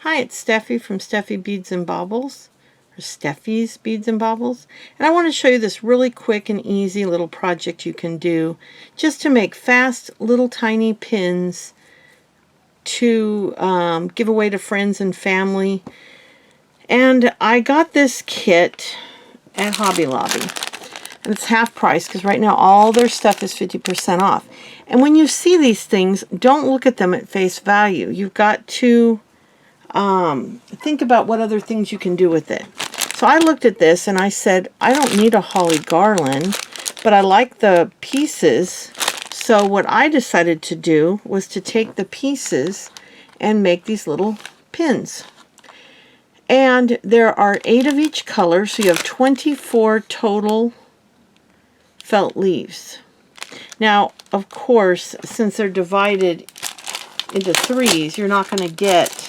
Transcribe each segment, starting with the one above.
Hi, it's Steffi from Steffi Beads and Baubles, or Steffi's Beads and Baubles, and I want to show you this really quick and easy little project you can do just to make fast little tiny pins to give away to friends and family. And I got this kit at Hobby Lobby, and it's half price because right now all their stuff is 50% off. And when you see these things, don't look at them at face value. You've got to think about what other things you can do with it. So I looked at this and I said, I don't need a holly garland, but I like the pieces. So what I decided to do was to take the pieces and make these little pins. And there are 8 of each color, so you have 24 total felt leaves. Now, of course, since they're divided into 3s, you're not going to get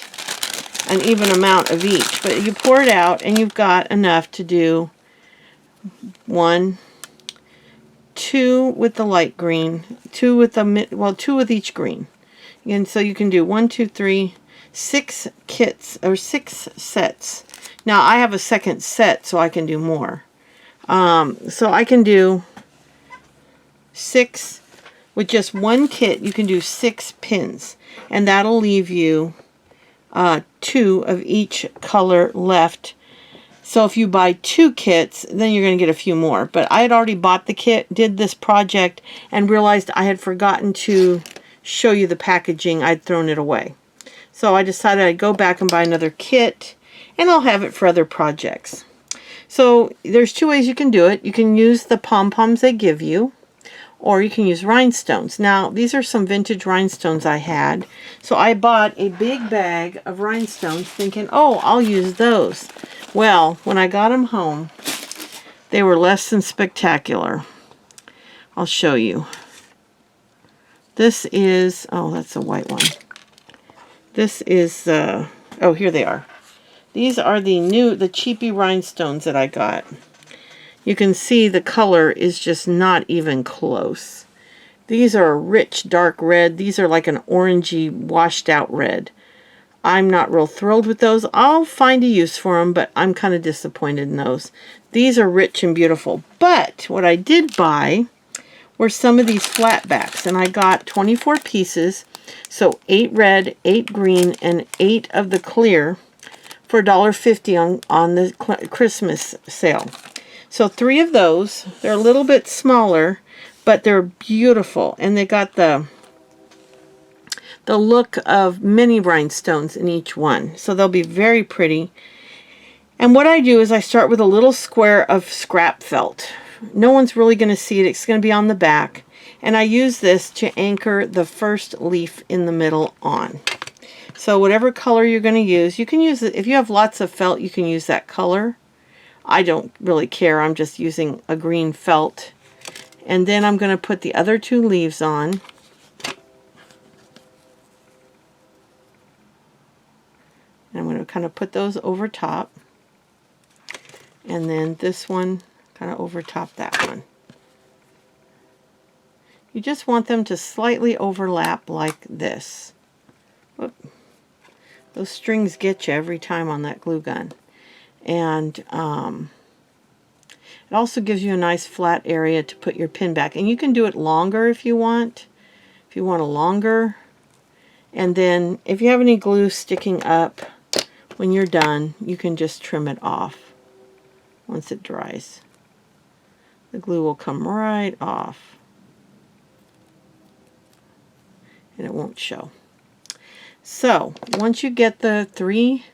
an even amount of each, but you pour it out and you've got enough to do 1, 2 with the light green, 2 with the 2 with each green, and so you can do 1, 2, 3, 6 kits or 6 sets. Now I have a second set, so I can do more. So I can do 6 with just 1 kit. You can do 6 pins, and that'll leave you 2 of each color left. So if you buy 2 kits, then you're going to get a few more. But I had already bought the kit, did this project, and realized I had forgotten to show you the packaging. I'd thrown it away. So I decided I'd go back and buy another kit, and I'll have it for other projects. So there's 2 ways you can do it. You can use the pom-poms they give you, or you can use rhinestones. Now, these are some vintage rhinestones I had. So I bought a big bag of rhinestones thinking, oh, I'll use those. Well, when I got them home, they were less than spectacular. I'll show you. This is, oh, that's a white one. This is, oh, here they are. These are the cheapy rhinestones that I got. You can see the color is just not even close. These are a rich dark red. These are like an orangey washed out red. I'm not real thrilled with those. I'll find a use for them, but I'm kind of disappointed in those. These are rich and beautiful. But what I did buy were some of these flatbacks, and I got 24 pieces. So 8 red, 8 green, and 8 of the clear for $1.50 on the Christmas sale. So 3 of those. They're a little bit smaller, but they're beautiful, and they got the look of many rhinestones in each one. So they'll be very pretty. And what I do is I start with a little square of scrap felt. No one's really going to see it. It's going to be on the back. And I use this to anchor the first leaf in the middle on. So whatever color you're going to use, you can use it. If you have lots of felt, you can use that color. I don't really care. I'm just using a green felt. And then I'm going to put the other 2 leaves on. And I'm going to kind of put those over top. And then this one kind of over top that one. You just want them to slightly overlap like this. Whoop. Those strings get you every time on that glue gun. And it also gives you a nice flat area to put your pin back. And you can do it longer if you want. If you want a longer. And then if you have any glue sticking up when you're done, you can just trim it off once it dries. The glue will come right off. And it won't show. So once you get the 3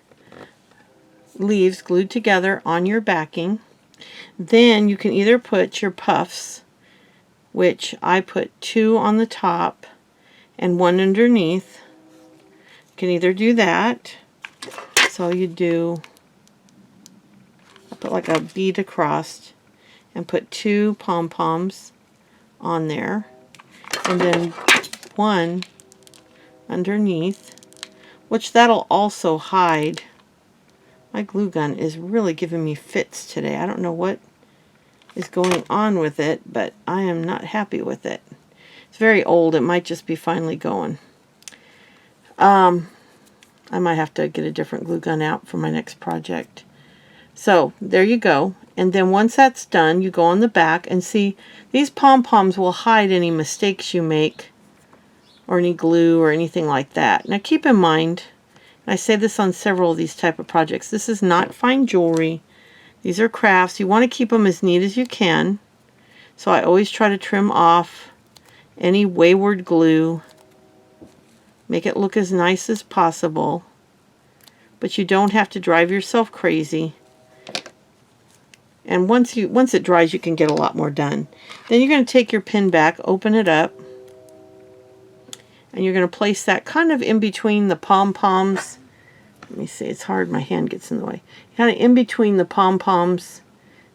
leaves glued together on your backing, then you can either put your puffs, which I put 2 on the top and 1 underneath. You can either do that. So you do, I put like a bead across and put 2 pom-poms on there, and then 1 underneath, which that'll also hide. My glue gun is really giving me fits today. I don't know what is going on with it, but I am not happy with it. It's very old. It might just be finally going. I might have to get a different glue gun out for my next project. So there you go. And then once that's done, you go on the back and see these pom-poms will hide any mistakes you make or any glue or anything like that. Now keep in mind, and I say this on several of these type of projects, this is not fine jewelry. These are crafts. You want to keep them as neat as you can. So I always try to trim off any wayward glue. Make it look as nice as possible. But you don't have to drive yourself crazy. And once it dries, you can get a lot more done. Then you're going to take your pin back, open it up, and you're going to place that kind of in between the pom-poms. Let me see, it's hard, my hand gets in the way. Kind of in between the pom-poms,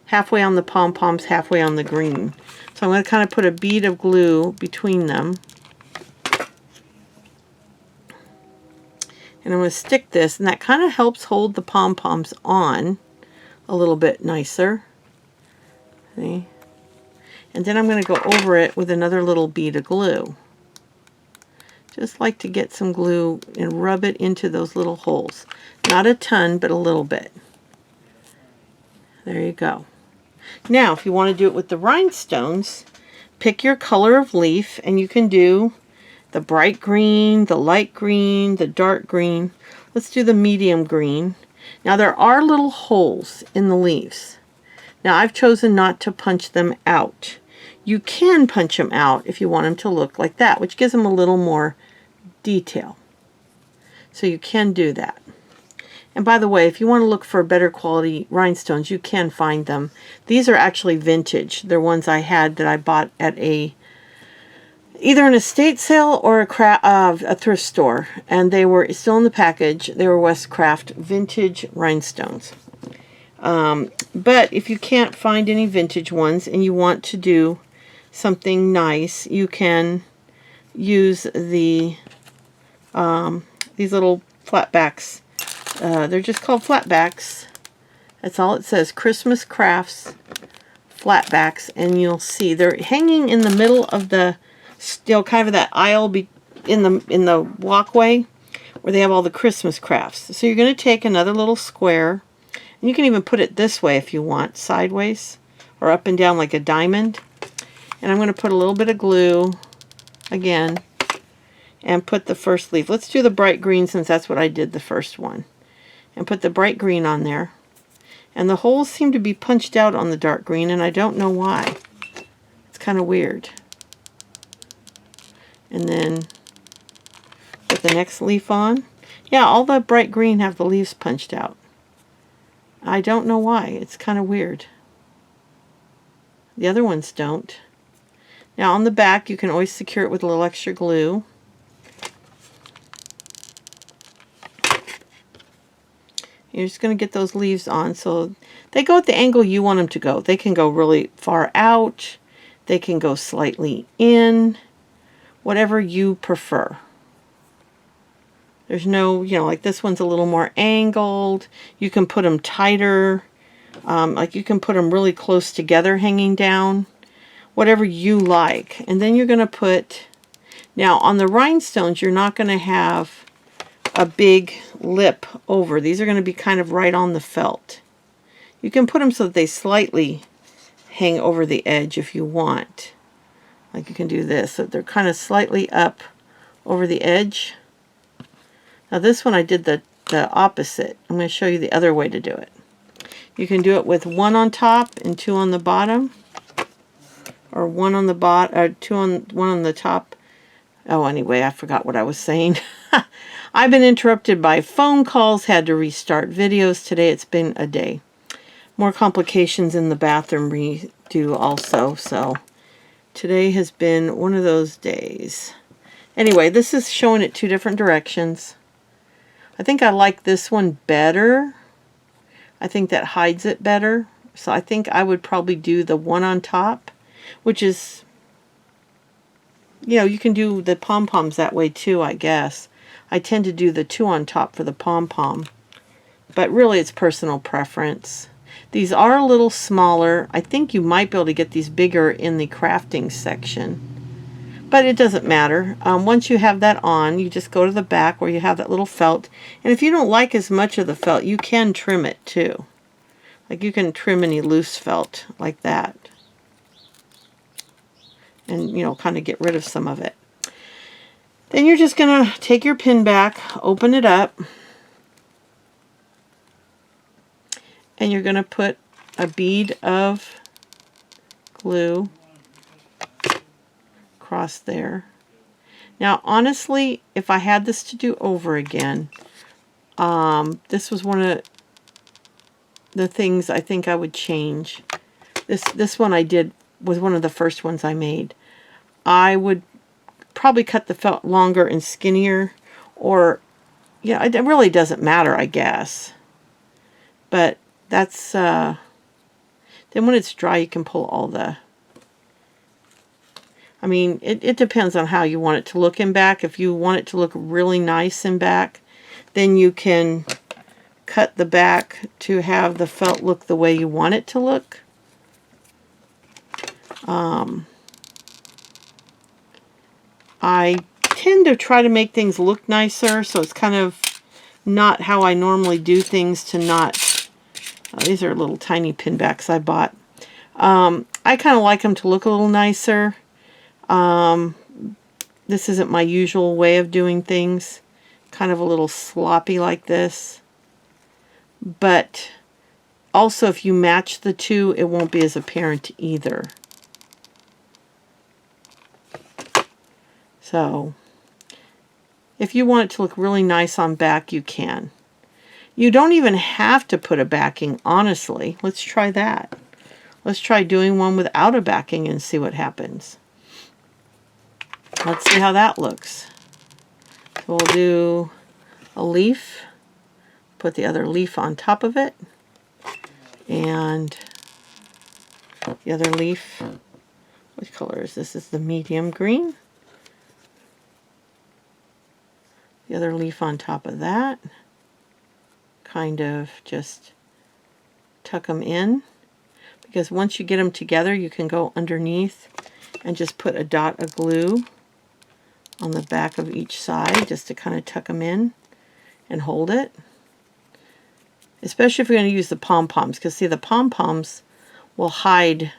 halfway on the pom-poms, halfway on the green. So I'm going to kind of put a bead of glue between them. And I'm going to stick this, and that kind of helps hold the pom-poms on a little bit nicer. See? And then I'm going to go over it with another little bead of glue. Just like to get some glue and rub it into those little holes. Not a ton, but a little bit. There you go. Now, if you want to do it with the rhinestones, pick your color of leaf, and you can do the bright green, the light green, the dark green. Let's do the medium green. Now there are little holes in the leaves. Now I've chosen not to punch them out. You can punch them out if you want them to look like that, which gives them a little more detail. So you can do that. And by the way, if you want to look for better quality rhinestones, you can find them. These are actually vintage. They're ones I had that I bought at either an estate sale or a thrift store, and they were still in the package. They were Westcraft vintage rhinestones. But if you can't find any vintage ones and you want to do something nice, you can use these little flatbacks. They're just called flatbacks. That's all it says, Christmas Crafts flatbacks, and you'll see they're hanging in the middle of the still kind of that aisle in the walkway where they have all the Christmas crafts. So you're going to take another little square, and you can even put it this way if you want, sideways or up and down like a diamond. And I'm going to put a little bit of glue again and put the first leaf. Let's do the bright green since that's what I did the first one. And put the bright green on there. And the holes seem to be punched out on the dark green, and I don't know why. It's kind of weird. And then put the next leaf on. Yeah, all the bright green have the leaves punched out. I don't know why. It's kind of weird. The other ones don't. Now on the back, you can always secure it with a little extra glue. You're just going to get those leaves on so they go at the angle you want them to go. They can go really far out. They can go slightly in. Whatever you prefer. There's no, like this one's a little more angled. You can put them tighter. Like you can put them really close together hanging down. Whatever you like. And then you're going to put, now on the rhinestones, you're not going to have a big lip over. These are going to be kind of right on the felt. You can put them so that they slightly hang over the edge if you want. Like you can do this, so they're kind of slightly up over the edge. Now this one I did the opposite. I'm going to show you the other way to do it. You can do it with one on top and two on the bottom, or one on the bottom, or one on the top. Oh, anyway, I forgot what I was saying. I've been interrupted by phone calls, had to restart videos today. It's been a day. More complications in the bathroom redo also, so today has been one of those days. Anyway, this is showing it two different directions. I think I like this one better. I think that hides it better. So I think I would probably do the one on top, which is, you can do the pom-poms that way too, I guess. I tend to do the two on top for the pom-pom. But really it's personal preference. These are a little smaller. I think you might be able to get these bigger in the crafting section. but it doesn't matter. Once you have that on, you just go to the back where you have that little felt. And if you don't like as much of the felt, you can trim it too. Like you can trim any loose felt like that. And, you know, kind of get rid of some of it. Then you're just going to take your pin back, open it up, and you're going to put a bead of glue across there. Now, honestly, if I had this to do over again, this was one of the things I think I would change. This one I did was one of the first ones I made. I would probably cut the felt longer and skinnier, or yeah, it really doesn't matter, I guess. But that's then when it's dry, you can pull all the. I mean, it depends on how you want it to look in back. If you want it to look really nice in back, then you can cut the back to have the felt look the way you want it to look. I tend to try to make things look nicer, so it's kind of not how I normally do things to not... these are little tiny pin backs I bought. I kind of like them to look a little nicer. This isn't my usual way of doing things. Kind of a little sloppy like this. But also if you match the two, it won't be as apparent either. So, if you want it to look really nice on back, you can. You don't even have to put a backing, honestly. Let's try that. Let's try doing one without a backing and see what happens. Let's see how that looks. So we'll do a leaf, put the other leaf on top of it, and the other leaf, what color is this? This is the medium green. The other leaf on top of that. Kind of just tuck them in, because once you get them together, you can go underneath and just put a dot of glue on the back of each side just to kind of tuck them in and hold it. Especially if you're going to use the pom-poms, because see, the pom-poms will hide,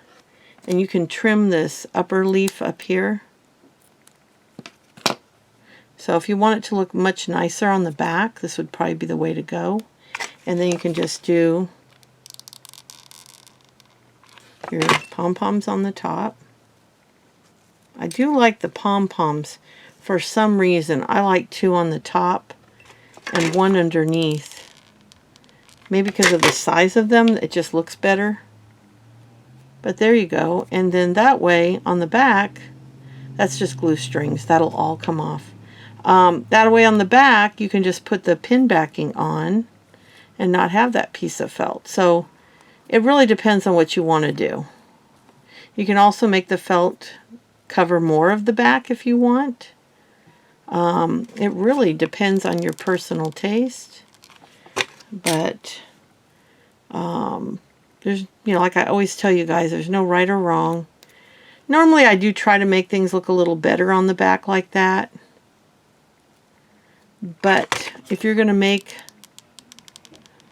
and you can trim this upper leaf up here. So if you want it to look much nicer on the back, this would probably be the way to go. And then you can just do your pom-poms on the top. I do like the pom-poms. For some reason, I like two on the top and one underneath. Maybe because of the size of them, it just looks better. But there you go. And then that way, on the back, that's just glue strings. That'll all come off. That way on the back, you can just put the pin backing on and not have that piece of felt. So it really depends on what you want to do. You can also make the felt cover more of the back if you want. It really depends on your personal taste. But there's, you know, like I always tell you guys, there's no right or wrong. Normally I do try to make things look a little better on the back like that. But if you're going to make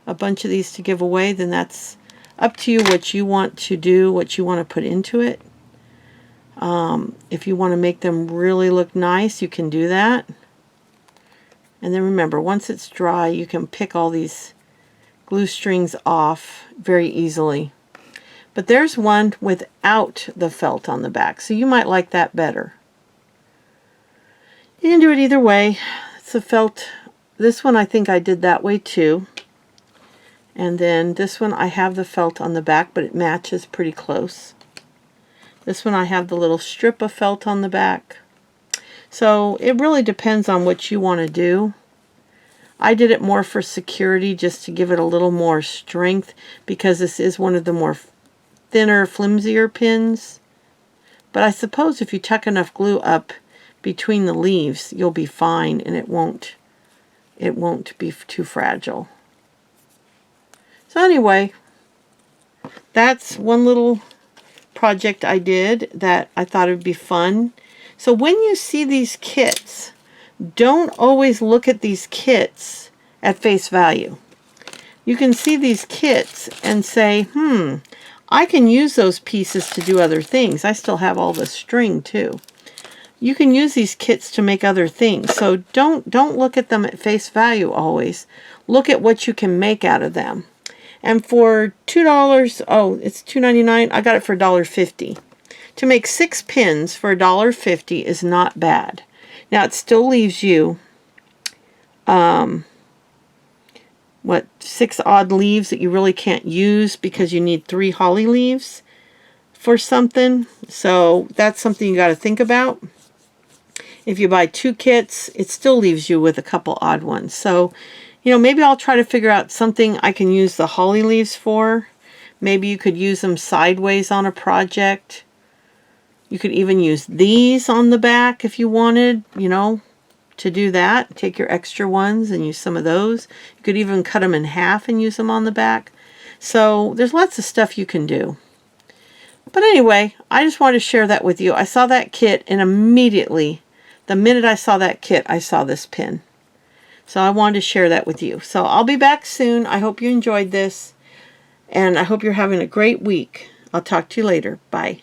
a bunch of these to give away, then that's up to you what you want to do, what you want to put into it. If you want to make them really look nice, you can do that. And then remember, once it's dry, you can pick all these glue strings off very easily. But there's one without the felt on the back, so you might like that better. You can do it either way. It's a felt. This one I think I did that way too. And then this one I have the felt on the back, but it matches pretty close. This one I have the little strip of felt on the back. So it really depends on what you want to do. I did it more for security, just to give it a little more strength, because this is one of the more thinner, flimsier pins. But I suppose if you tuck enough glue up between the leaves, you'll be fine, and it won't be too fragile. So anyway, that's one little project I did that I thought it would be fun So when you see these kits, don't always look at these kits at face value. You can see these kits and say, I can use those pieces to do other things. I still have all the string too. You can use these kits to make other things. So don't look at them at face value always. Look at what you can make out of them. And for $2, oh, it's $2.99. I got it for $1.50. To make 6 pins for $1.50 is not bad. Now it still leaves you, 6 odd leaves that you really can't use because you need 3 holly leaves for something. So that's something you got to think about. If you buy 2 kits, it still leaves you with a couple odd ones. So, you know, maybe I'll try to figure out something I can use the holly leaves for. Maybe you could use them sideways on a project. You could even use these on the back if you wanted, you know, to do that. Take your extra ones and use some of those. You could even cut them in half and use them on the back. So there's lots of stuff you can do. But anyway, I just wanted to share that with you. I saw that kit and immediately, the minute I saw that kit, I saw this pin. So I wanted to share that with you. So I'll be back soon. I hope you enjoyed this. And I hope you're having a great week. I'll talk to you later. Bye.